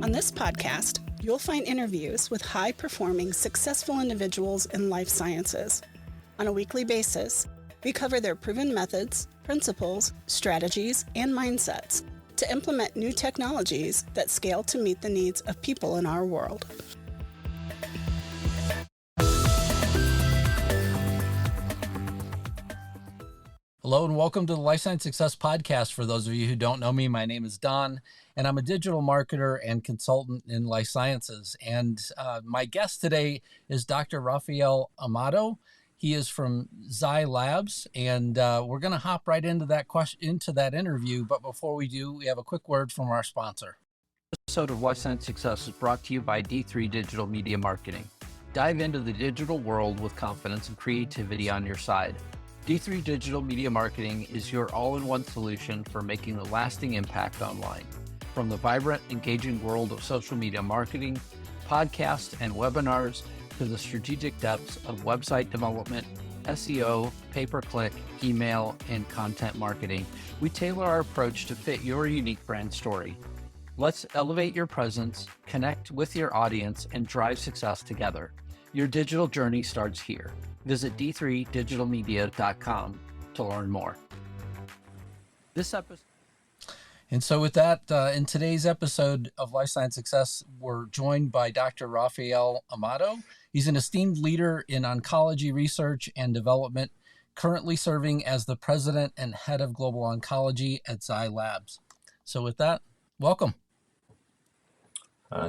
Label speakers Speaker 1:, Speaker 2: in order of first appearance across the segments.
Speaker 1: On this podcast, you'll find interviews with high-performing, successful individuals in life sciences. On a weekly basis, we cover their proven methods, principles, strategies, and mindsets to implement new technologies that scale to meet the needs of people in our world.
Speaker 2: Hello and welcome to the Life Science Success Podcast. For those of you who don't know me, my name is Don, and I'm a digital marketer and consultant in life sciences. And my guest today is Dr. Raphael Amato. He is from Zai Labs, and we're going to hop right into that interview. But before we do, we have a quick word from our sponsor.
Speaker 3: This episode of Life Science Success is brought to you by D3 Digital Media Marketing. Dive into the digital world with confidence and creativity on your side. D3 Digital Media Marketing is your all-in-one solution for making a lasting impact online. From the vibrant, engaging world of social media marketing, podcasts, and webinars, to the strategic depths of website development, SEO, pay-per-click, email, and content marketing, we tailor our approach to fit your unique brand story. Let's elevate your presence, connect with your audience, and drive success together. Your digital journey starts here. Visit d3digitalmedia.com to learn more. This episode.
Speaker 2: And so with that, in today's episode of Life Science Success, we're joined by Dr. Raphael Amato. He's an esteemed leader in oncology research and development, currently serving as the president and head of global oncology at Zai Labs. So with that, welcome.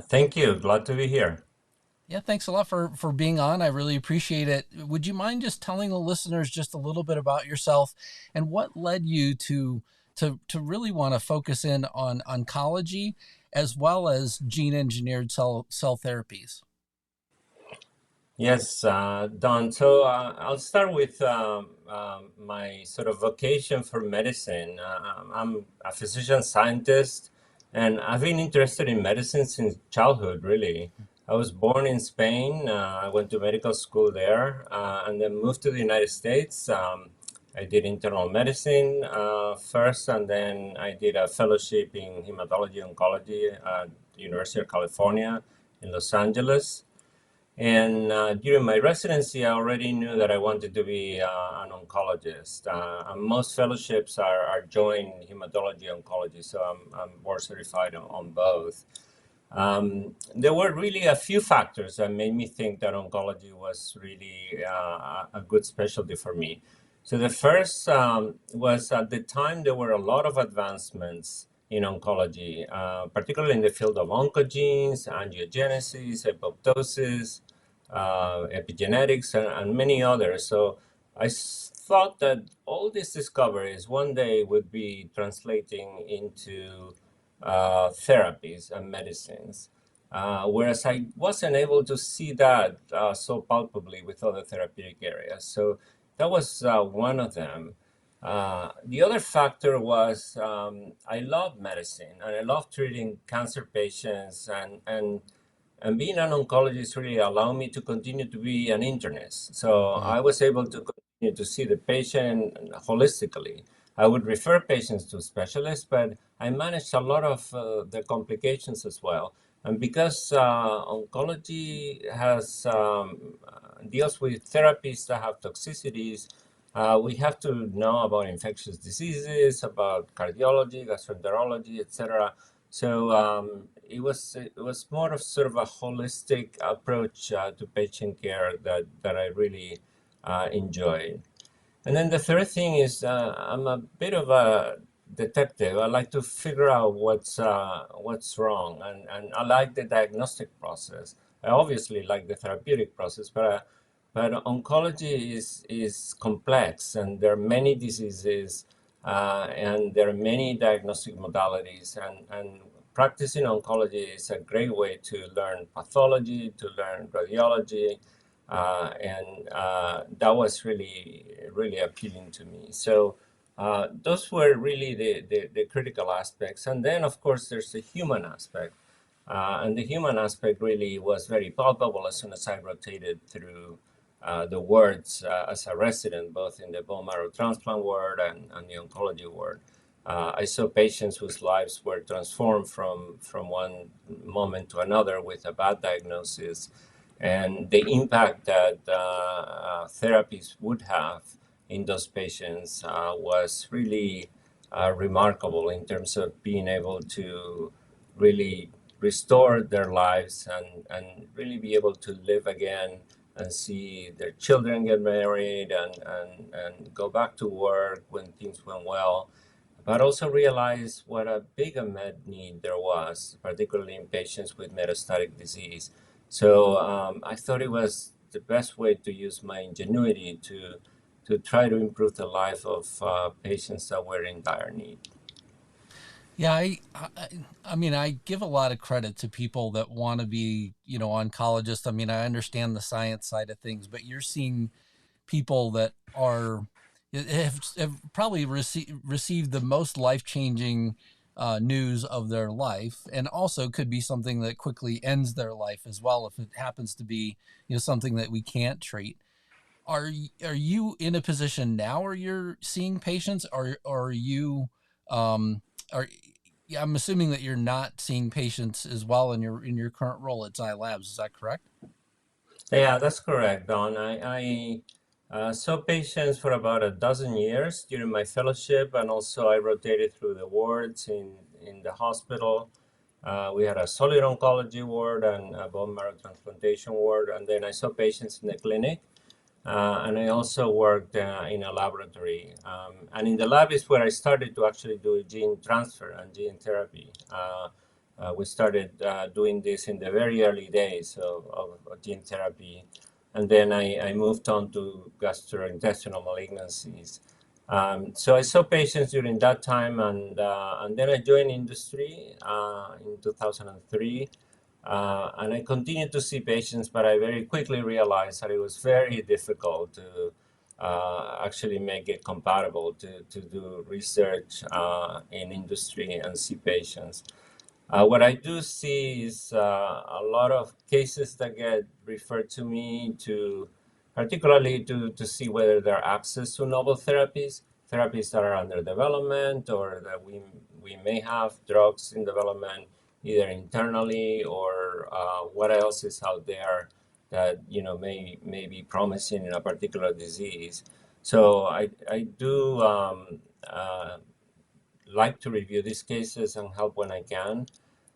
Speaker 4: Thank you. Glad to be here.
Speaker 2: Yeah, thanks a lot for being on. I really appreciate it. Would you mind just telling the listeners just a little bit about yourself and what led you to really want to focus in on oncology as well as gene-engineered cell therapies?
Speaker 4: Yes, Don. So I'll start with my sort of vocation for medicine. I'm a physician scientist, and I've been interested in medicine since childhood, really. I was born in Spain. I went to medical school there and then moved to the United States. I did internal medicine first, and then I did a fellowship in Hematology Oncology at the University of California in Los Angeles. And during my residency, I already knew that I wanted to be an oncologist. And most fellowships are joint Hematology Oncology, so I'm board certified on both. There were really a few factors that made me think that oncology was really a good specialty for me. So the first was at the time there were a lot of advancements in oncology, particularly in the field of oncogenes, angiogenesis, apoptosis, epigenetics, and many others. So I thought that all these discoveries one day would be translating into therapies and medicines, whereas I wasn't able to see that so palpably with other therapeutic areas. So that was one of them. The other factor was I love medicine and I love treating cancer patients, and being an oncologist really allowed me to continue to be an internist. So I was able to continue to see the patient holistically. I would refer patients to specialists, but I managed a lot of the complications as well. And because oncology has deals with therapies that have toxicities, we have to know about infectious diseases, about cardiology, gastroenterology, etc. So it was more of sort of a holistic approach to patient care that I really enjoyed. And then the third thing is I'm a bit of a detective. I like to figure out what's wrong, and I like the diagnostic process. I obviously like the therapeutic process, but oncology is complex, and there are many diseases, and there are many diagnostic modalities, and practicing oncology is a great way to learn pathology, to learn radiology, and that was really appealing to me. So those were really the critical aspects. And then, of course, there's the human aspect. And the human aspect really was very palpable as soon as I rotated through the wards as a resident, both in the bone marrow transplant ward and the oncology ward. I saw patients whose lives were transformed from one moment to another with a bad diagnosis, and the impact that therapies would have in those patients was really remarkable in terms of being able to really restore their lives and really be able to live again and see their children get married and go back to work when things went well, but also realize what a big unmet need there was, particularly in patients with metastatic disease. So I thought it was the best way to use my ingenuity to try to improve the life of patients that were in dire need.
Speaker 2: Yeah, I mean, I give a lot of credit to people that want to be, oncologists. I mean, I understand the science side of things, but you're seeing people that have probably received the most life-changing news of their life, and also could be something that quickly ends their life as well if it happens to be, something that we can't treat. Are you in a position now where you're seeing patients, or are you are yeah, I'm assuming that you're not seeing patients as well in your current role at Zai Labs. Is that correct?
Speaker 4: Yeah, that's correct, Don. I saw patients for about a dozen years during my fellowship, and also I rotated through the wards in the hospital. We had a solid oncology ward and a bone marrow transplantation ward, and then I saw patients in the clinic. And I also worked in a laboratory. And in the lab is where I started to actually do gene transfer and gene therapy. We started doing this in the very early days of gene therapy. And then I moved on to gastrointestinal malignancies. So I saw patients during that time, and then I joined industry in 2003. And I continued to see patients, but I very quickly realized that it was very difficult to actually make it compatible to do research in industry and see patients. What I do see is a lot of cases that get referred to me particularly to see whether there are access to novel therapies, therapies that are under development, or that we may have drugs in development either internally or what else is out there that may be promising in a particular disease. So I do like to review these cases and help when I can.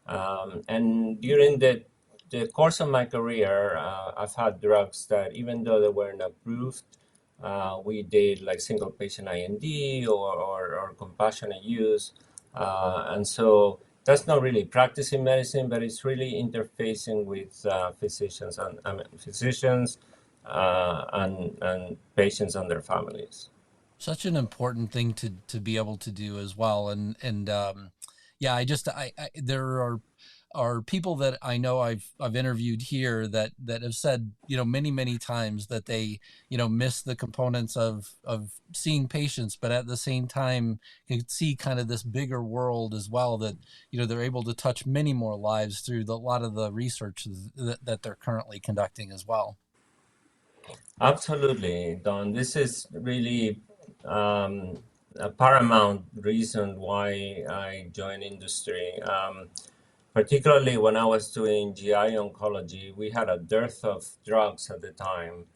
Speaker 4: And during the course of my career, I've had drugs that, even though they weren't approved, we did like single patient IND or compassionate use. And so that's not really practicing medicine, but it's really interfacing with physicians and patients and their families.
Speaker 2: Such an important thing to be able to do as well. And yeah, I there are people that I know I've interviewed here that have said, many times that they, miss the components of seeing patients, but at the same time can see kind of this bigger world as well, that, they're able to touch many more lives through a lot of the research that they're currently conducting as well.
Speaker 4: Absolutely, Don. This is really um, a paramount reason why I joined industry. Particularly when I was doing GI oncology, we had a dearth of drugs at the time.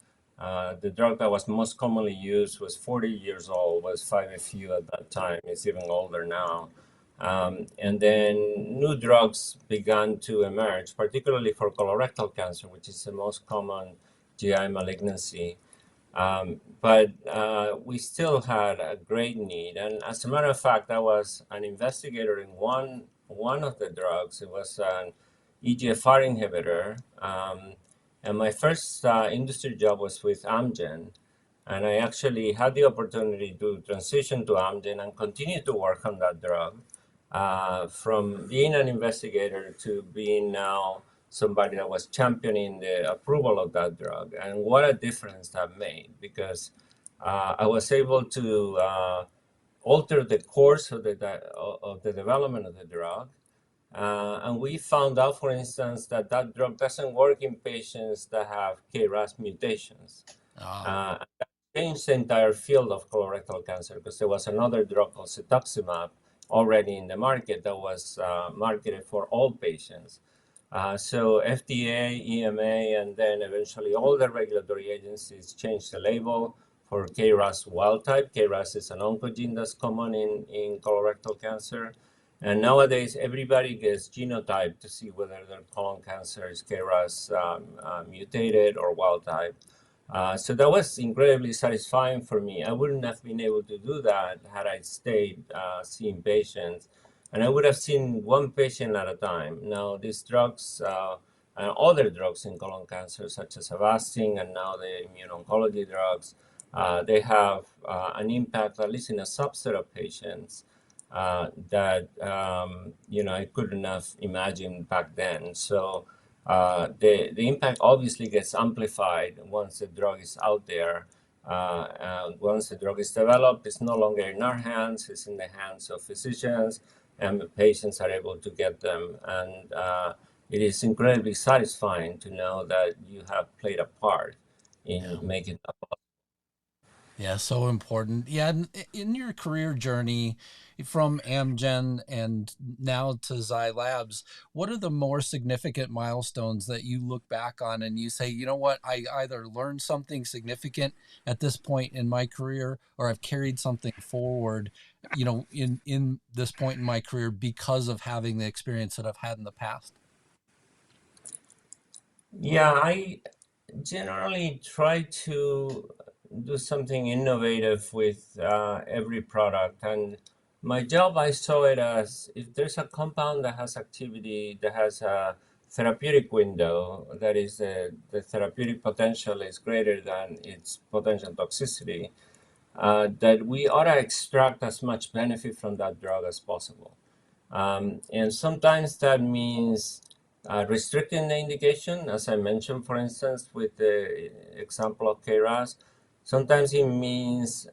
Speaker 4: The drug that was most commonly used was 40 years old, was 5-FU at that time. It's even older now. And then new drugs began to emerge, particularly for colorectal cancer, which is the most common GI malignancy. But we still had a great need. And as a matter of fact, I was an investigator in one of the drugs. It was an EGFR inhibitor. And my first industry job was with Amgen. And I actually had the opportunity to transition to Amgen and continue to work on that drug, from being an investigator to being now somebody that was championing the approval of that drug. And what a difference that made, because I was able to alter the course of the development of the drug. And we found out, for instance, that drug doesn't work in patients that have KRAS mutations.
Speaker 2: Ah.
Speaker 4: Uh, changed the entire field of colorectal cancer because there was another drug called cetuximab already in the market that was marketed for all patients. So FDA, EMA, and then eventually all the regulatory agencies changed the label for KRAS wild type. KRAS is an oncogene that's common in colorectal cancer. And nowadays, everybody gets genotyped to see whether their colon cancer is KRAS mutated or wild type. So that was incredibly satisfying for me. I wouldn't have been able to do that had I stayed seeing patients. And I would have seen one patient at a time. Now, these drugs and other drugs in colon cancer, such as Avastin and now the immuno-oncology drugs, they have an impact, at least in a subset of patients, that I couldn't have imagined back then. So the impact obviously gets amplified once the drug is out there. And once the drug is developed, it's no longer in our hands, it's in the hands of physicians, and the patients are able to get them. And it is incredibly satisfying to know that you have played a part in making that.
Speaker 2: Yeah, so important. Yeah, in your career journey from Amgen and now to Zai Labs, what are the more significant milestones that you look back on and you say, you know what, I either learned something significant at this point in my career or I've carried something forward, in this point in my career because of having the experience that I've had in the past?
Speaker 4: Yeah, I generally try to do something innovative with every product. And my job, I saw it as if there's a compound that has activity, that has a therapeutic window, that is the therapeutic potential is greater than its potential toxicity, that we ought to extract as much benefit from that drug as possible. And sometimes that means restricting the indication, as I mentioned, for instance, with the example of KRAS. Sometimes it means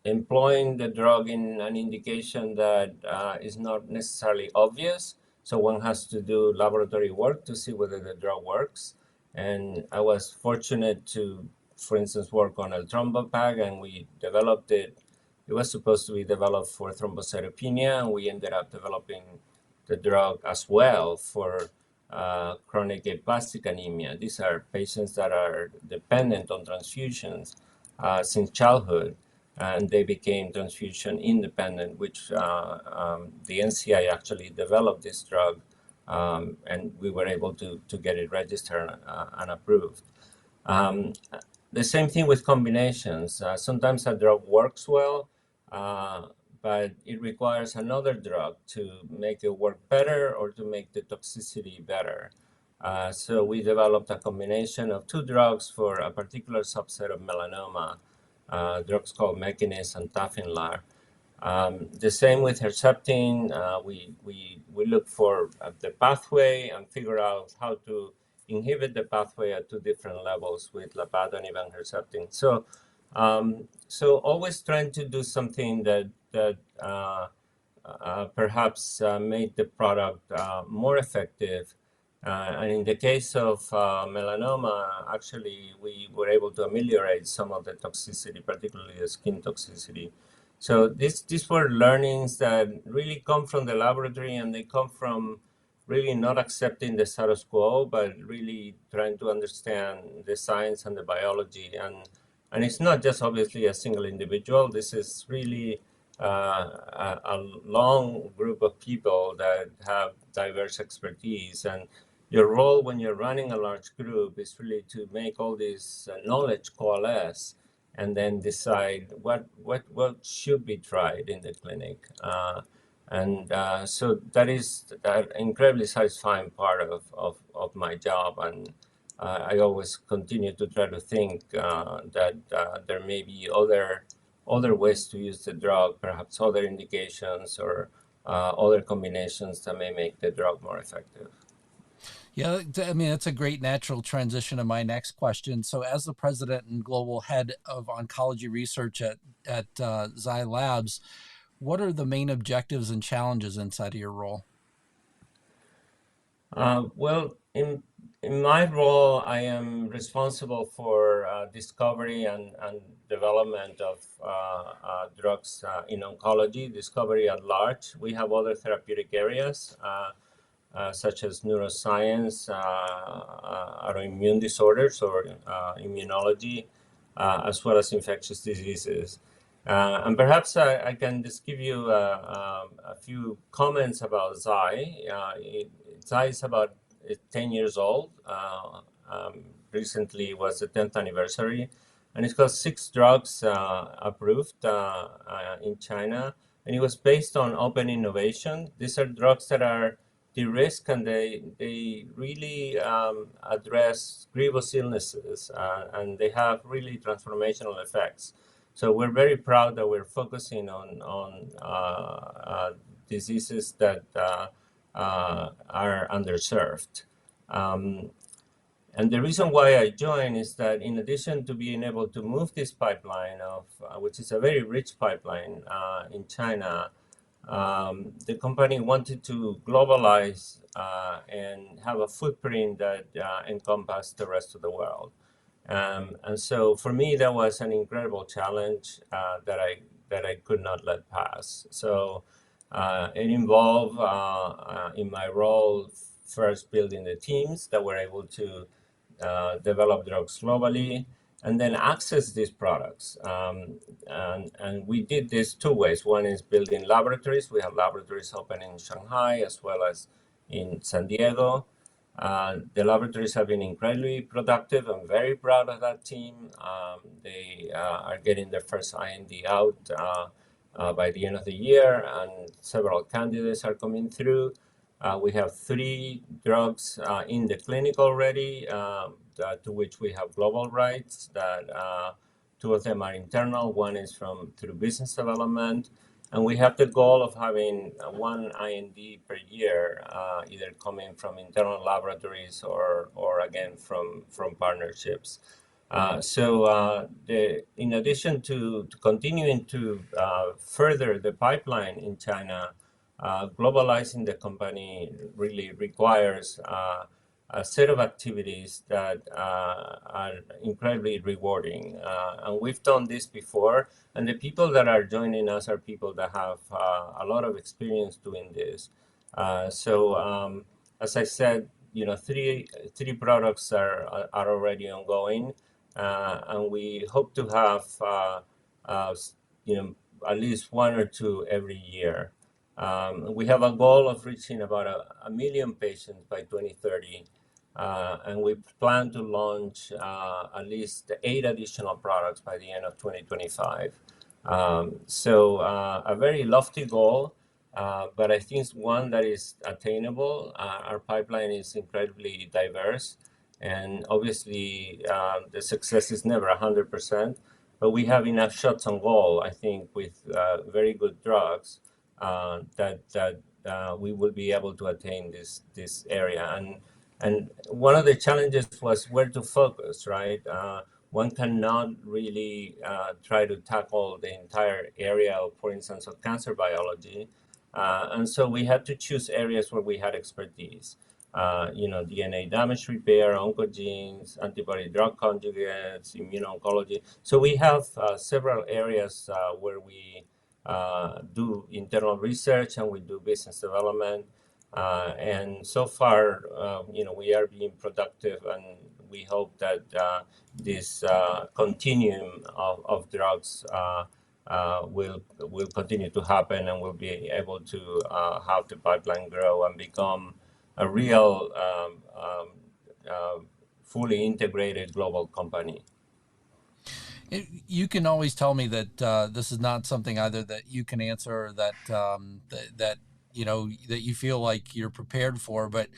Speaker 4: employing the drug in an indication that is not necessarily obvious. So one has to do laboratory work to see whether the drug works. And I was fortunate to, for instance, work on a thrombopag, and we developed it. It was supposed to be developed for thrombocytopenia, and we ended up developing the drug as well for chronic aplastic anemia. These are patients that are dependent on transfusions since childhood, and they became transfusion independent, which the NCI actually developed this drug, and we were able to get it registered and approved. The same thing with combinations. Sometimes a drug works well, but it requires another drug to make it work better or to make the toxicity better. So we developed a combination of two drugs for a particular subset of melanoma, drugs called Mekinist and Tafinlar. The same with Herceptin. We look for the pathway and figure out how to inhibit the pathway at two different levels with lapatinib and Herceptin. So always trying to do something that perhaps made the product more effective. And in the case of melanoma, actually, we were able to ameliorate some of the toxicity, particularly the skin toxicity. So these were learnings that really come from the laboratory, and they come from really not accepting the status quo, but really trying to understand the science and the biology. And it's not just obviously a single individual. This is really a long group of people that have diverse expertise. And your role when you're running a large group is really to make all this knowledge coalesce and then decide what should be tried in the clinic. So that is an incredibly satisfying part of my job. And I always continue to try to think that there may be other ways to use the drug, perhaps other indications or other combinations that may make the drug more effective.
Speaker 2: Yeah, I mean, that's a great natural transition to my next question. So as the president and global head of oncology research at Zai Labs, what are the main objectives and challenges inside of your role?
Speaker 4: Well, in my role, I am responsible for discovery and development of drugs in oncology, discovery at large. We have other therapeutic areas such as neuroscience, autoimmune disorders, or immunology, as well as infectious diseases. And perhaps I can just give you a few comments about Zai. Zai is about 10 years old. Recently was the 10th anniversary, and it's got 6 drugs approved in China, and it was based on open innovation. These are drugs that are de-risk, and they really address grievous illnesses, and they have really transformational effects. So we're very proud that we're focusing on diseases that are underserved. Um, and the reason why I joined is that in addition to being able to move this pipeline of, which is a very rich pipeline in China, the company wanted to globalize and have a footprint that encompassed the rest of the world. And so for me, that was an incredible challenge that I could not let pass. So it involved, in my role, first building the teams that were able to develop drugs globally, and then access these products. And we did this 2 ways. One is building laboratories. We have laboratories open in Shanghai as well as in San Diego. The laboratories have been incredibly productive. I'm very proud of that team. They are getting their first IND out by the end of the year, and several candidates are coming through. We have 3 drugs in the clinic already, to which we have global rights. That 2 of them are internal. One is through business development, and we have the goal of having 1 IND per year, either coming from internal laboratories or again from partnerships. In addition to continuing to further the pipeline in China, globalizing the company really requires a set of activities that are incredibly rewarding. And we've done this before, and the people that are joining us are people that have a lot of experience doing this. As I said, three products are already ongoing, and we hope to have at least 1 or 2 every year. We have a goal of reaching about a million patients by 2030, and we plan to launch at least 8 additional products by the end of 2025. A very lofty goal, but I think it's one that is attainable. Our pipeline is incredibly diverse, and obviously the success is never 100%, but we have enough shots on goal, I think, with very good drugs that we will be able to attain this area. And one of the challenges was where to focus, right? One cannot really try to tackle the entire area of, for instance, of cancer biology. And so we had to choose areas where we had expertise. DNA damage repair, oncogenes, antibody drug conjugates, immuno-oncology. So we have several areas where we do internal research and we do business development. And so far, we are being productive, and we hope that this continuum of drugs will continue to happen, and we'll be able to have the pipeline grow and become a real fully integrated global company.
Speaker 2: You can always tell me that this is not something either that you can answer or that that you feel like you're prepared for. But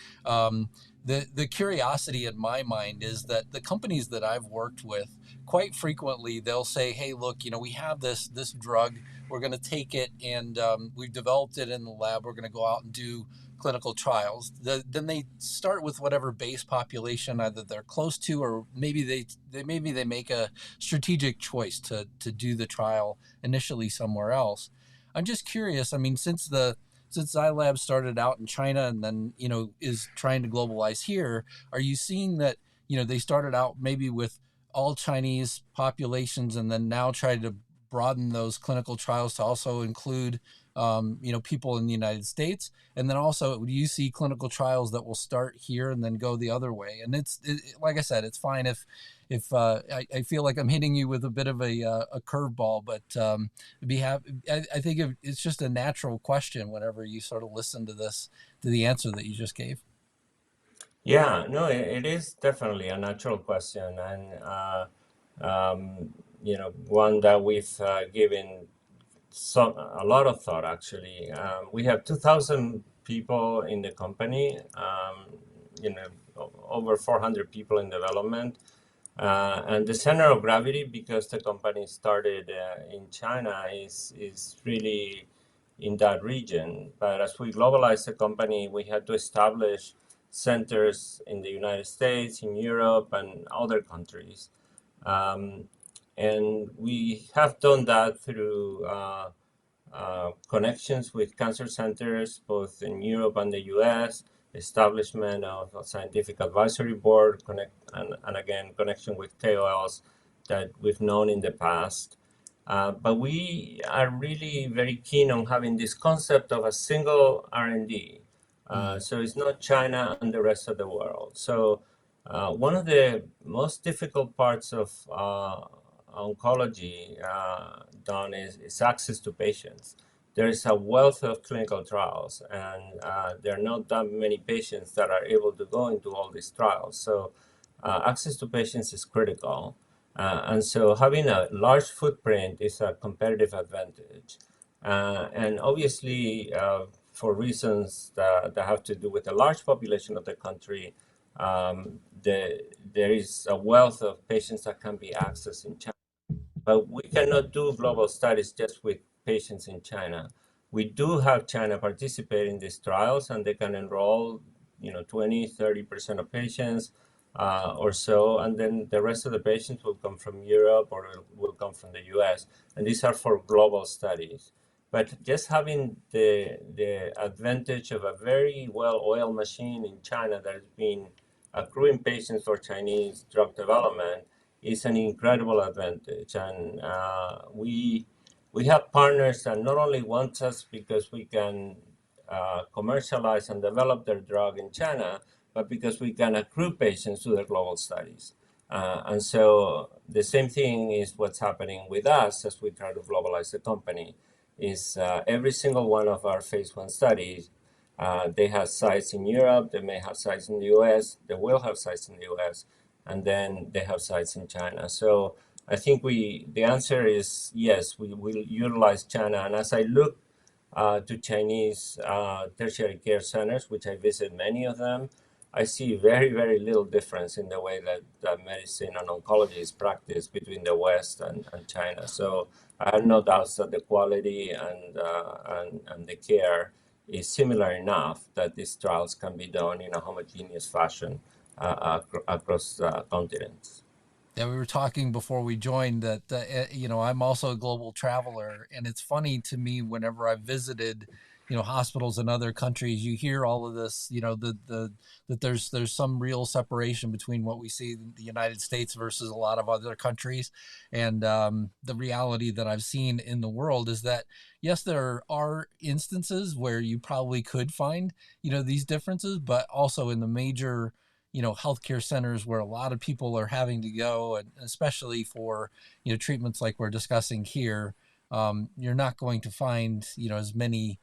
Speaker 2: the curiosity in my mind is that the companies that I've worked with, quite frequently they'll say, "Hey, look, we have this drug. We're going to take it, and we've developed it in the lab. We're going to go out and do clinical trials." Then they start with whatever base population either they're close to, or maybe they make a strategic choice to do the trial initially somewhere else. I'm just curious. I mean, since since Zai Lab started out in China and then, is trying to globalize here, are you seeing that, they started out maybe with all Chinese populations and then now try to broaden those clinical trials to also include, people in the United States? And then also, do you see clinical trials that will start here and then go the other way? And like I said, it's fine if I feel like I'm hitting you with a bit of a curveball, but I think it's just a natural question whenever you sort of listen to the answer that you just gave.
Speaker 4: Yeah, no, it is definitely a natural question, and one that we've given a lot of thought actually. We have 2,000 people in the company, over 400 people in development. And the center of gravity, because the company started in China, is really in that region. But as we globalized the company, we had to establish centers in the United States, in Europe, and other countries. And we have done that through connections with cancer centers, both in Europe and the US, establishment of a scientific advisory board, and again, connection with KOLs that we've known in the past. But we are really very keen on having this concept of a single R&D. So it's not China and the rest of the world. So one of the most difficult parts of oncology done is access to patients. There is a wealth of clinical trials, and there are not that many patients that are able to go into all these trials. So access to patients is critical. And so having a large footprint is a competitive advantage. And obviously, for reasons that have to do with the large population of the country, there is a wealth of patients that can be accessed in China. But we cannot do global studies just with patients in China. We do have China participate in these trials, and they can enroll, 20, 30% of patients or so. And then the rest of the patients will come from Europe or will come from the US. And these are for global studies. But just having the advantage of a very well-oiled machine in China that has been accruing patients for Chinese drug development is an incredible advantage. And we have partners that not only want us because we can commercialize and develop their drug in China, but because we can accrue patients to their global studies. And so the same thing is what's happening with us as we try to globalize the company. Is every single one of our phase 1 studies, they have sites in Europe, they may have sites in the US, they will have sites in the US, and then they have sites in China. So I think the answer is yes, we will utilize China. And as I look to Chinese tertiary care centers, which I visit many of them, I see very, very little difference in the way that medicine and oncology is practiced between the West and China. So I have no doubts that the quality and the care is similar enough that these trials can be done in a homogeneous fashion across continents.
Speaker 2: Yeah, we were talking before we joined that, I'm also a global traveler, and it's funny to me whenever I've visited, hospitals in other countries, you hear all of this, that there's some real separation between what we see in the United States versus a lot of other countries. And the reality that I've seen in the world is that, yes, there are instances where you probably could find, these differences, but also in the major healthcare centers where a lot of people are having to go, and especially for, treatments like we're discussing here, you're not going to find, as many,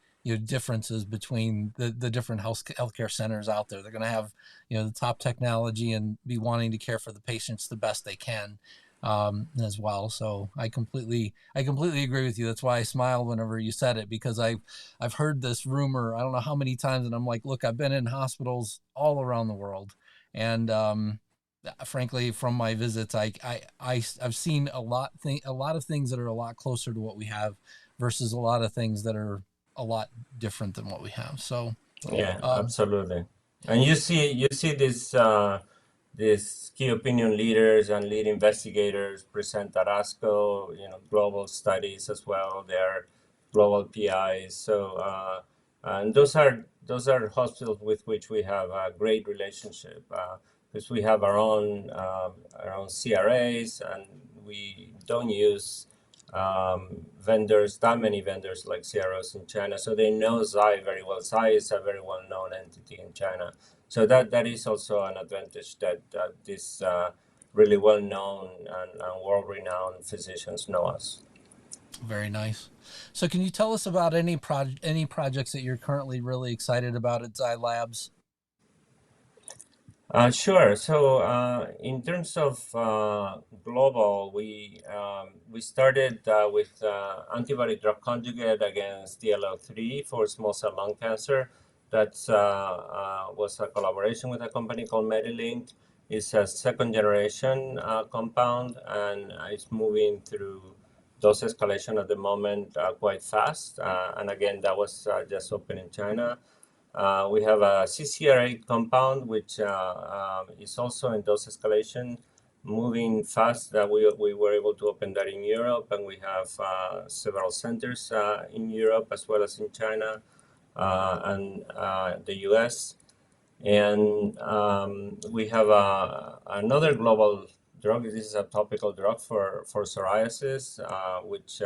Speaker 2: differences between the different healthcare centers out there. They're going to have, the top technology and be wanting to care for the patients the best they can, as well. So I completely agree with you. That's why I smiled whenever you said it, because I've heard this rumor, I don't know how many times, and I'm like, look, I've been in hospitals all around the world. And frankly, from my visits, I've seen a lot of things that are a lot closer to what we have versus a lot of things that are a lot different than what we have. So
Speaker 4: yeah, absolutely. And you see these key opinion leaders and lead investigators present at ASCO, global studies as well. They're global PIs. So And those are hospitals with which we have a great relationship, because we have our own CRAs, and we don't use vendors, that many vendors like CROs in China. So they know Zai very well. Zai is a very well-known entity in China. So that is also an advantage, that these really well-known and world-renowned physicians know us.
Speaker 2: Very nice. So can you tell us about any projects that you're currently really excited about at Zai Labs?
Speaker 4: Sure. So, in terms of global, we started with antibody drug conjugate against DLL3 for small cell lung cancer. That was a collaboration with a company called Medilink. It's a second generation compound, and it's moving through dose escalation at the moment quite fast. And again, that was just open in China. We have a CCR8 compound, which is also in dose escalation, moving fast. We were able to open that in Europe, and we have several centers in Europe as well as in China and the US. And we have another global drug. This is a topical drug for psoriasis, which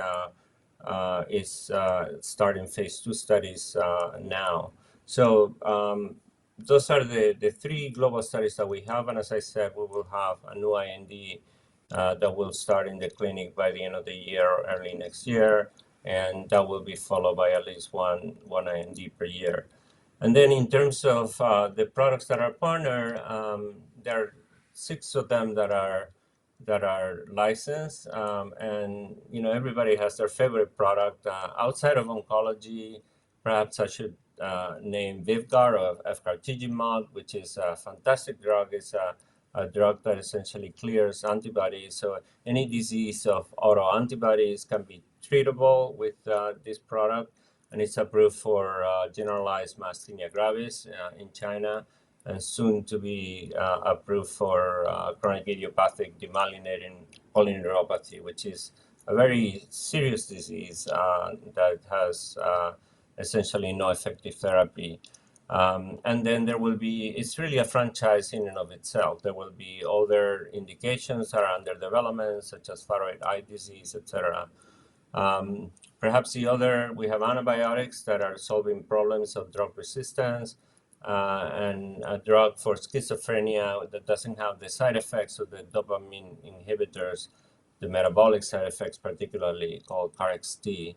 Speaker 4: is starting phase 2 studies now. So those are the three global studies that we have. And as I said, we will have a new IND that will start in the clinic by the end of the year or early next year. And that will be followed by at least one IND per year. And then in terms of the products that are partnered, there are 6 of them that are licensed, and everybody has their favorite product outside of oncology. Perhaps I should name Vyvgart or efgartigimod, which is a fantastic drug. It's a drug that essentially clears antibodies. So any disease of autoantibodies can be treatable with this product, and it's approved for generalized myasthenia gravis in China, and soon to be approved for chronic idiopathic demyelinating polyneuropathy, which is a very serious disease that has essentially no effective therapy. And then it's really a franchise in and of itself. There will be other indications that are under development, such as thyroid eye disease, etc. Perhaps we have antibiotics that are solving problems of drug resistance, and a drug for schizophrenia that doesn't have the side effects of the dopamine inhibitors, the metabolic side effects particularly, called KarXT.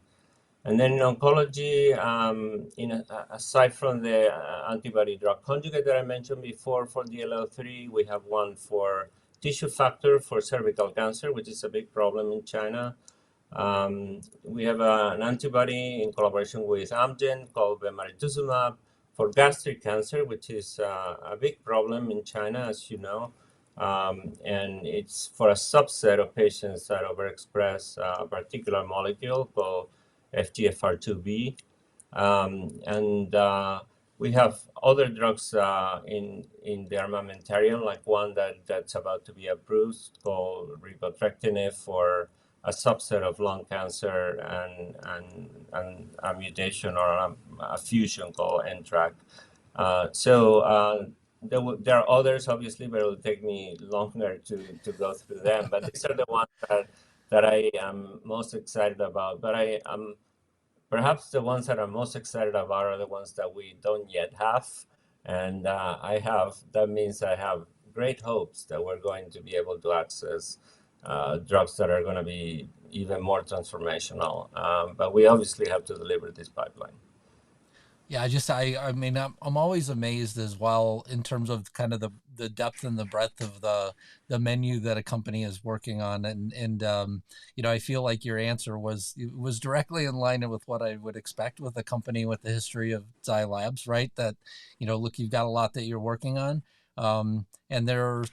Speaker 4: And then in oncology, aside from the antibody drug conjugate that I mentioned before for DLL3, we have one for tissue factor for cervical cancer, which is a big problem in China. We have an antibody in collaboration with Amgen called bemarituzumab for gastric cancer, which is a big problem in China, as you know. And it's for a subset of patients that overexpress a particular molecule called FGFR2b. And we have other drugs in the armamentarium, like one that's about to be approved called repotrectinib for a subset of lung cancer and a mutation or a fusion called NTRK. There are others, obviously, but it will take me longer to go through them. But these are the ones that I am most excited about. But perhaps the ones that I'm most excited about are the ones that we don't yet have. And that means I have great hopes that we're going to be able to access drugs that are going to be even more transformational. But we obviously have to deliver this pipeline.
Speaker 2: Yeah, I mean, I'm always amazed as well in terms of kind of the depth and the breadth of the menu that a company is working on, and I feel like your answer was directly in line with what I would expect with a company with the history of Zai Labs, right? That look, you've got a lot that you're working on, and there are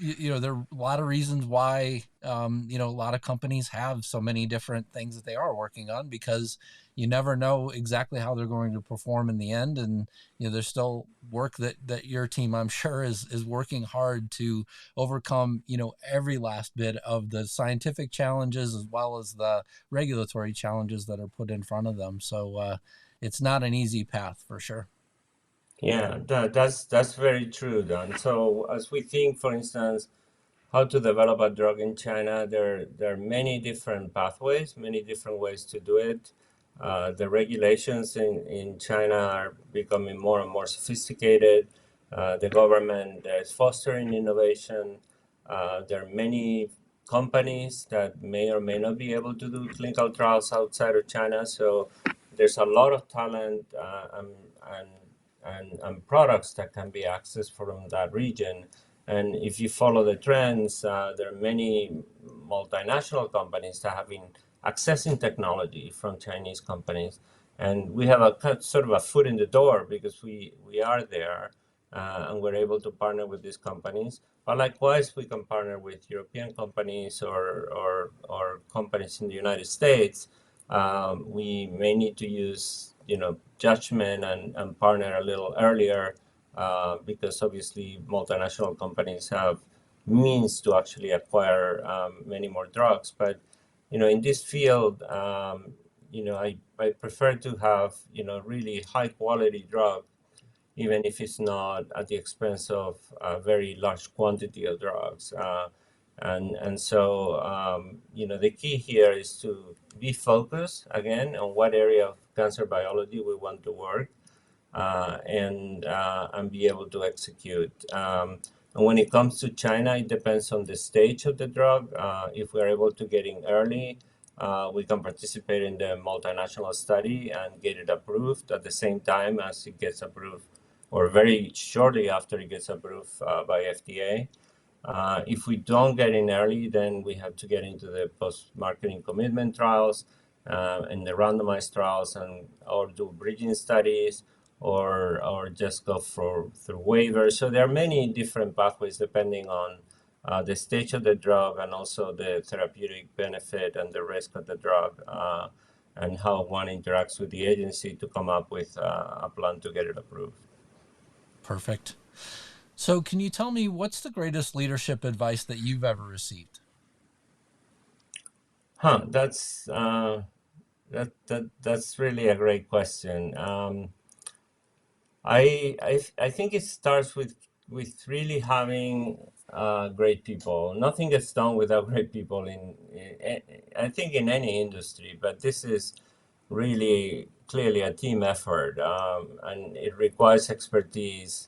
Speaker 2: a lot of reasons why a lot of companies have so many different things that they are working on, because you never know exactly how they're going to perform in the end. And there's still work that your team, I'm sure, is working hard to overcome every last bit of the scientific challenges as well as the regulatory challenges that are put in front of them. So it's not an easy path for sure.
Speaker 4: Yeah, that's very true, Don. So as we think, for instance, how to develop a drug in China, there are many different pathways, many different ways to do it. The regulations in China are becoming more and more sophisticated. The government is fostering innovation. There are many companies that may or may not be able to do clinical trials outside of China. So there's a lot of talent and, and products that can be accessed from that region. And if you follow the trends, there are many multinational companies that have been accessing technology from Chinese companies. And we have a sort of a foot in the door because we are there and we're able to partner with these companies. But likewise, we can partner with European companies or companies in the United States. We may need to use, judgment and partner a little earlier because obviously multinational companies have means to actually acquire many more drugs. But in this field, I prefer to have really high quality drug, even if it's not at the expense of a very large quantity of drugs. And so the key here is to be focused again on what area of cancer biology we want to work and be able to execute. And when it comes to China, it depends on the stage of the drug. If we're able to get in early, we can participate in the multinational study and get it approved at the same time as it gets approved, or very shortly after it gets approved by FDA. If we don't get in early, then we have to get into the post-marketing commitment trials and the randomized trials, or do bridging studies, or just go through waivers. So there are many different pathways depending on the stage of the drug and also the therapeutic benefit and the risk of the drug, and how one interacts with the agency to come up with a plan to get it approved.
Speaker 2: Perfect. So can you tell me what's the greatest leadership advice that you've ever received?
Speaker 4: That's really a great question. I think it starts with really having great people. Nothing gets done without great people I think in any industry, but this is really clearly a team effort, and it requires expertise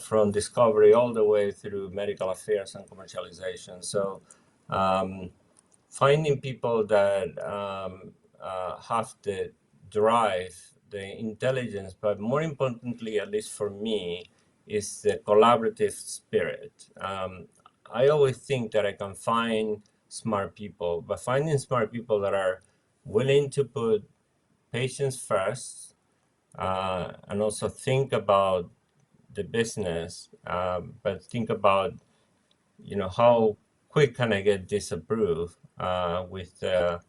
Speaker 4: from discovery all the way through medical affairs and commercialization. So finding people that have the drive, the intelligence, but more importantly, at least for me, is the collaborative spirit. I always think that I can find smart people, but finding smart people that are willing to put patients first and also think about the business, but think about how quick can I get this approved with the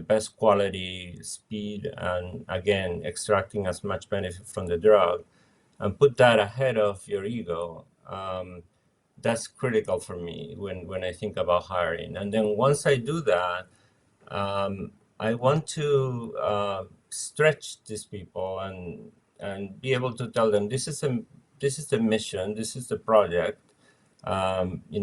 Speaker 4: best quality, speed, and again, extracting as much benefit from the drug, and put that ahead of your ego. That's critical for me when I think about hiring. And then once I do that, I want to stretch these people and be able to tell them this is the mission, this is the project.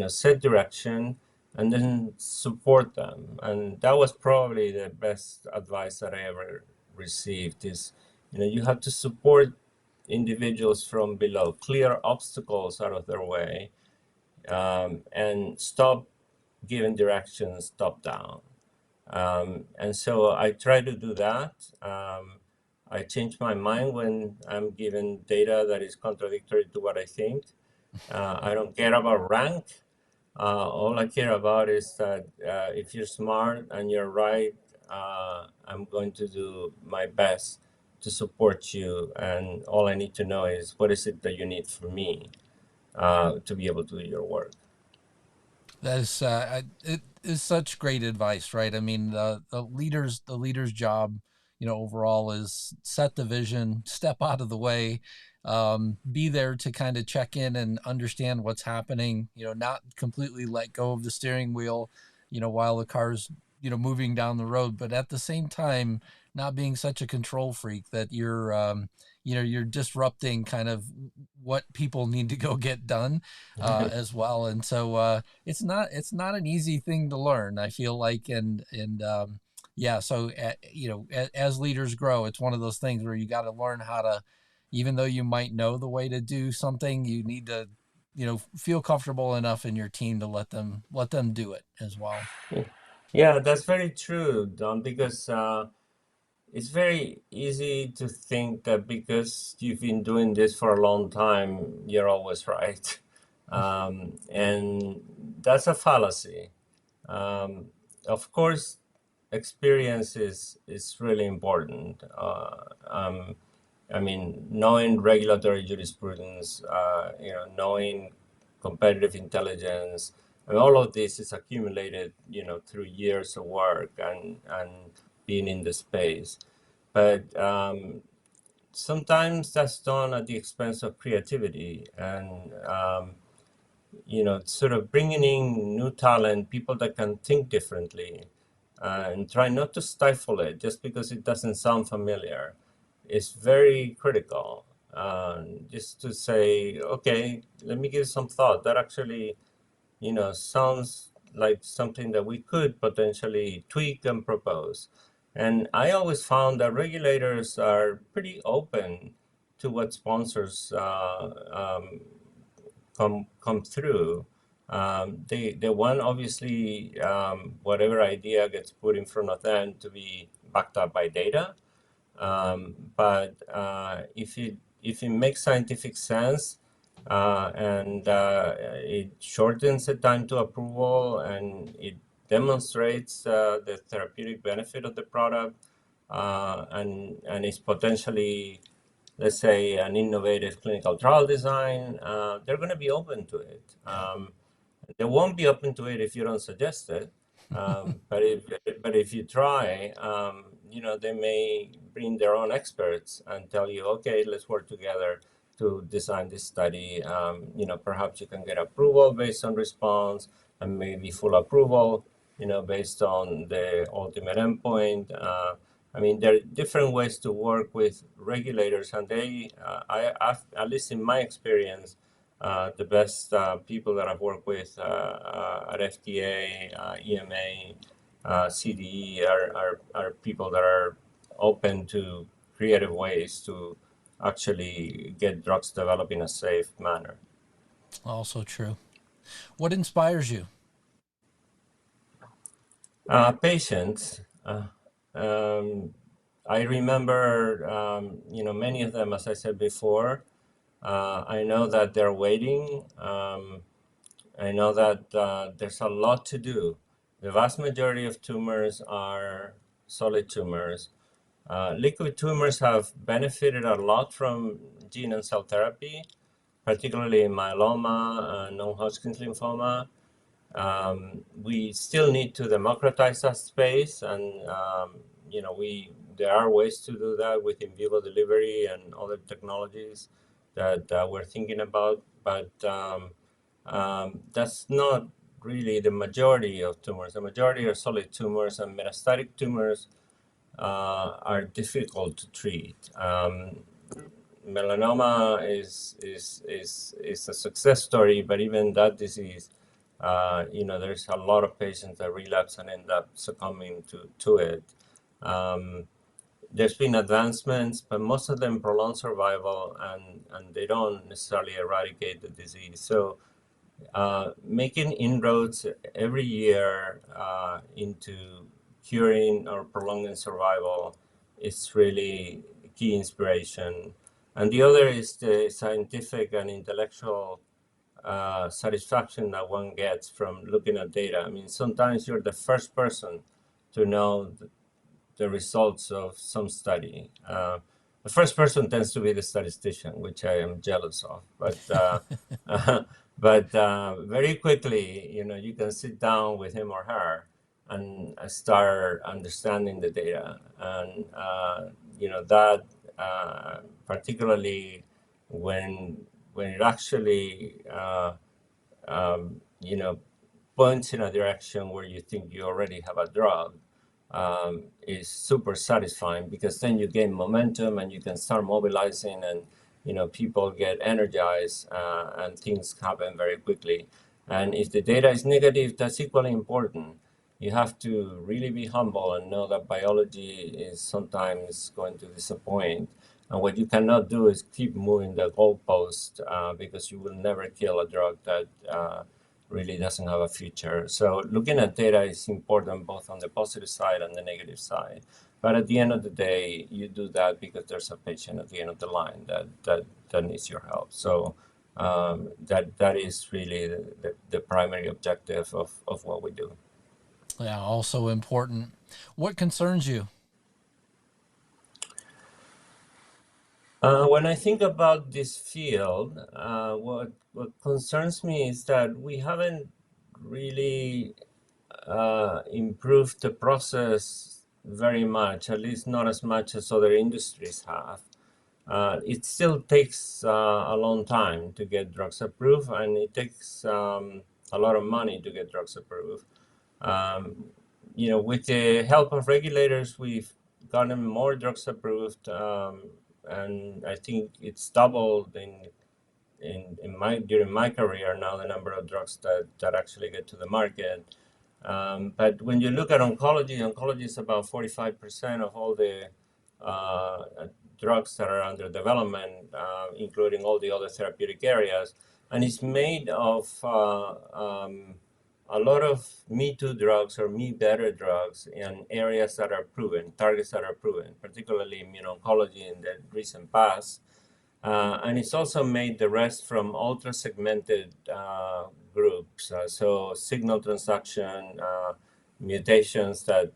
Speaker 4: Set direction, and then support them. And that was probably the best advice that I ever received is, you have to support individuals from below, clear obstacles out of their way, and stop giving directions top down. And so I try to do that. I change my mind when I'm given data that is contradictory to what I think. I don't care about rank. All I care about is that if you're smart and you're right, I'm going to do my best to support you. And all I need to know is what is it that you need from me to be able to do your work.
Speaker 2: That is, it is such great advice, right? I mean, the leader's job, overall is set the vision, step out of the way, be there to kind of check in and understand what's happening, not completely let go of the steering wheel, while the car's, moving down the road, but at the same time, not being such a control freak that you're you're disrupting kind of what people need to go get done as well. And so it's not an easy thing to learn, I feel like. And yeah, so as leaders grow, it's one of those things where you got to learn how to, even though you might know the way to do something, you need to feel comfortable enough in your team to let them do it as well.
Speaker 4: Yeah, that's very true, Don, because it's very easy to think that because you've been doing this for a long time, you're always right. And that's a fallacy. Um, of course, experience is really important. I mean, knowing regulatory jurisprudence, knowing competitive intelligence, and all of this is accumulated, through years of work and being in the space. But sometimes that's done at the expense of creativity and sort of bringing in new talent, people that can think differently, and try not to stifle it just because it doesn't sound familiar. Is very critical. Just to say, okay, let me give some thought. That actually, sounds like something that we could potentially tweak and propose. And I always found that regulators are pretty open to what sponsors come through. They want, obviously, whatever idea gets put in front of them to be backed up by data. But if it makes scientific sense, and it shortens the time to approval, and it demonstrates the therapeutic benefit of the product, and is potentially, let's say, an innovative clinical trial design, they're going to be open to it.
Speaker 2: Yeah.
Speaker 4: They won't be open to it if you don't suggest it. But if you try, they may bring their own experts and tell you, okay, let's work together to design this study. Perhaps you can get approval based on response, and maybe full approval, based on the ultimate endpoint. I mean, there are different ways to work with regulators, and at least in my experience, the best people that I've worked with at FDA, EMA, CDE are people that are open to creative ways to actually get drugs developed in a safe manner.
Speaker 2: Also true. What inspires you?
Speaker 4: Patients. Um, I remember, many of them, as I said before. I know that they're waiting. I know that there's a lot to do. The vast majority of tumors are solid tumors. Liquid tumors have benefited a lot from gene and cell therapy, particularly myeloma and non-Hodgkin's lymphoma. We still need to democratize that space, and there are ways to do that with in vivo delivery and other technologies that we're thinking about. But that's not really the majority of tumors. The majority are solid tumors, and metastatic tumors are difficult to treat. Melanoma is a success story, but even that disease, there's a lot of patients that relapse and end up succumbing to it. There's been advancements, but most of them prolong survival, and they don't necessarily eradicate the disease. So making inroads every year into curing or prolonging survival is really key inspiration. And the other is the scientific and intellectual satisfaction that one gets from looking at data. I mean, sometimes you're the first person to know the results of some study. The first person tends to be the statistician, which I am jealous of. But very quickly, you can sit down with him or her and start understanding the data, and that particularly when it actually um, you know points in a direction where you think you already have a drug, is super satisfying, because then you gain momentum and you can start mobilizing, and people get energized, and things happen very quickly. And if the data is negative, that's equally important. You have to really be humble and know that biology is sometimes going to disappoint. And what you cannot do is keep moving the goalpost, because you will never kill a drug that really doesn't have a future. So looking at data is important, both on the positive side and the negative side. But at the end of the day, you do that because there's a patient at the end of the line that needs your help. So that is really the primary objective of what we do.
Speaker 2: Yeah, also important. What concerns you?
Speaker 4: When I think about this field, what concerns me is that we haven't really improved the process very much, at least not as much as other industries have. It still takes a long time to get drugs approved, and it takes a lot of money to get drugs approved. With the help of regulators, we've gotten more drugs approved, and I think it's doubled during my career now, the number of drugs that actually get to the market. But when you look at oncology is about 45% of all the drugs that are under development, including all the other therapeutic areas. And it's made of a lot of me too drugs or me better drugs in areas that are proven, targets that are proven, particularly immuno-oncology in the recent past. And it's also made the rest from ultra-segmented groups. So signal transduction, mutations that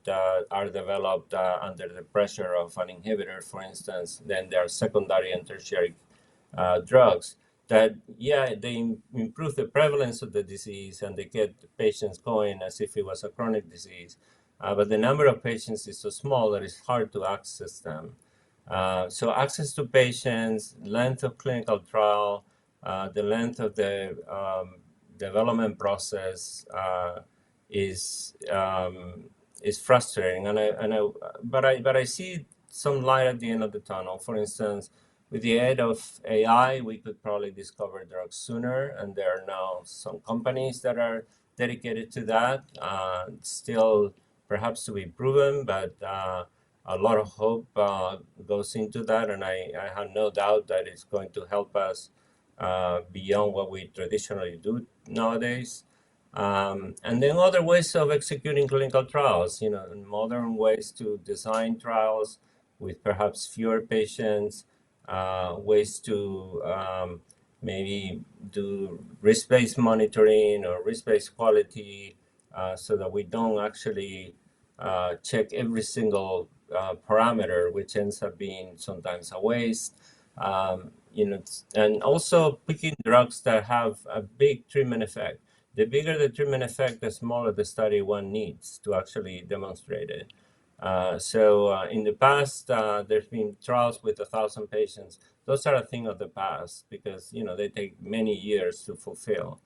Speaker 4: are developed under the pressure of an inhibitor, for instance. Then there are secondary and tertiary drugs that, they improve the prevalence of the disease and they get the patients going as if it was a chronic disease. But the number of patients is so small that it's hard to access them. So access to patients, length of clinical trial, the length of the development process is frustrating. But I see some light at the end of the tunnel. For instance, with the aid of AI, we could probably discover drugs sooner, and there are now some companies that are dedicated to that. Still, perhaps to be proven, but a lot of hope goes into that, and I have no doubt that it's going to help us beyond what we traditionally do nowadays. And then other ways of executing clinical trials, modern ways to design trials with perhaps fewer patients, ways to maybe do risk-based monitoring or risk-based quality, so that we don't actually check every single parameter, which ends up being sometimes a waste. And also picking drugs that have a big treatment effect. The bigger the treatment effect, the smaller the study one needs to actually demonstrate it. So in the past, there's been trials with 1,000 patients. Those are a thing of the past because they take many years to fulfill.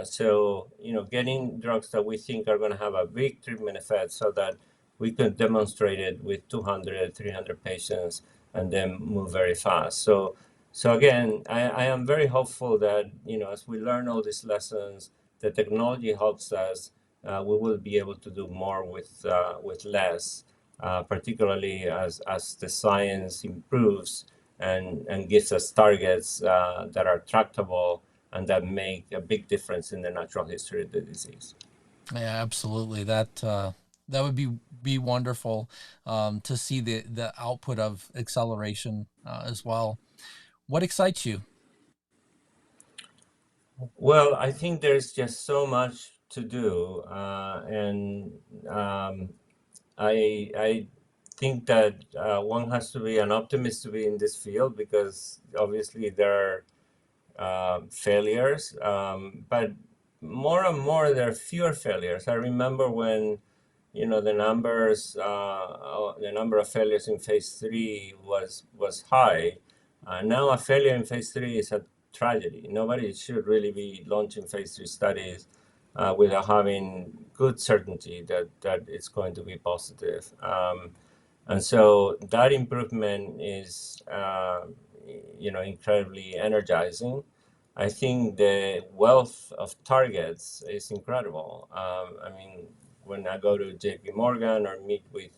Speaker 4: So getting drugs that we think are going to have a big treatment effect, so that we could demonstrate it with 200, 300 patients, and then move very fast. So again, I am very hopeful that as we learn all these lessons, the technology helps us. We will be able to do more with less, particularly as the science improves and gives us targets that are tractable and that make a big difference in the natural history of the disease.
Speaker 2: Yeah, absolutely. That would be wonderful to see the output of acceleration as well. What excites you?
Speaker 4: Well, I think there's just so much to do, and I think that one has to be an optimist to be in this field, because obviously there are failures, but more and more there are fewer failures. I remember when the number of failures in phase 3 was high. Now a failure in phase 3 is a tragedy. Nobody should really be launching phase 3 studies without having good certainty that it's going to be positive. And so that improvement is, incredibly energizing. I think the wealth of targets is incredible. I mean, when I go to JP Morgan or meet with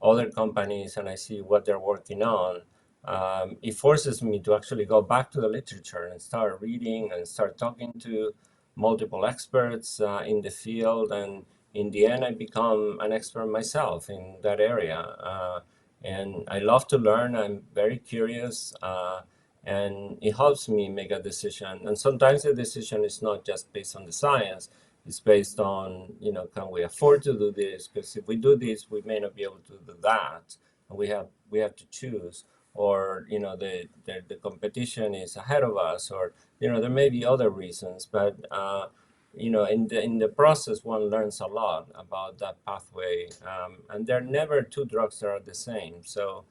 Speaker 4: other companies and I see what they're working on, it forces me to actually go back to the literature and start reading and start talking to multiple experts in the field. And in the end, I become an expert myself in that area. And I love to learn. I'm very curious. And it helps me make a decision. And sometimes the decision is not just based on the science. It's based on, can we afford to do this? Because if we do this, we may not be able to do that. And we have to choose. Or, the competition is ahead of us. Or, there may be other reasons. But, in the process, one learns a lot about that pathway. And there are never two drugs that are the same. So,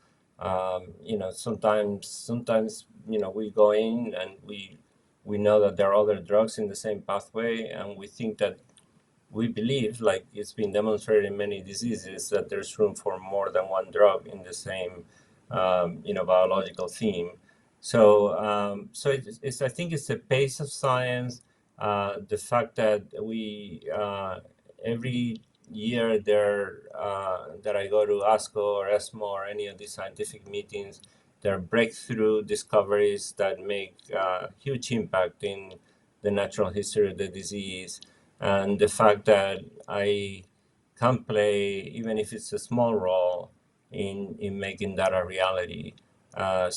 Speaker 4: sometimes we go in and we know that there are other drugs in the same pathway, and we think that we believe, like it's been demonstrated in many diseases, that there's room for more than one drug in the same biological theme. So I think it's the pace of science, the fact that we every year that I go to ASCO or ESMO or any of these scientific meetings, there are breakthrough discoveries that make huge impact in the natural history of the disease. And the fact that I can play, even if it's a small role, in making that a reality. To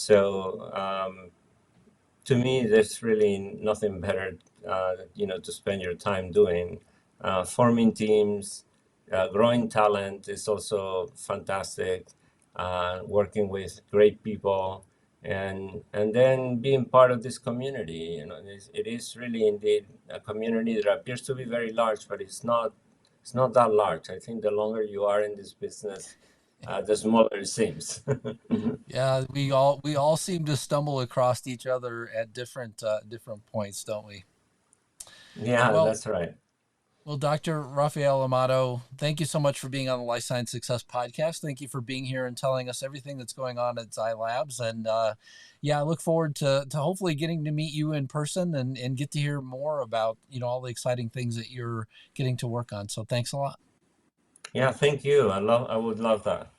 Speaker 4: me, there's really nothing better, to spend your time doing. Forming teams, growing talent is also fantastic. Working with great people, and then being part of this community. It is really indeed a community that appears to be very large, but it's not. It's not that large. I think the longer you are in this business, the smaller it seems.
Speaker 2: Yeah, we all seem to stumble across each other at different points, don't we?
Speaker 4: Yeah,
Speaker 2: Well,
Speaker 4: that's right.
Speaker 2: well, Dr. Raphael Amato, thank you so much for being on the Life Science Success Podcast. Thank you for being here and telling us everything that's going on at Zai Labs. And yeah, I look forward to hopefully getting to meet you in person and get to hear more about all the exciting things that you're getting to work on. So thanks a lot.
Speaker 4: Yeah, thank you. I would love that.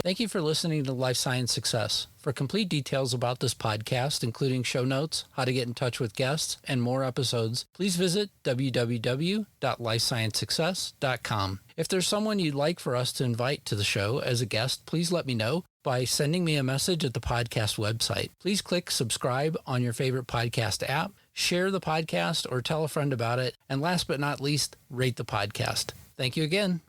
Speaker 3: Thank you for listening to Life Science Success. For complete details about this podcast, including show notes, how to get in touch with guests, and more episodes, please visit www.lifesciencesuccess.com. If there's someone you'd like for us to invite to the show as a guest, please let me know by sending me a message at the podcast website. Please click subscribe on your favorite podcast app, share the podcast, or tell a friend about it, and last but not least, rate the podcast. Thank you again.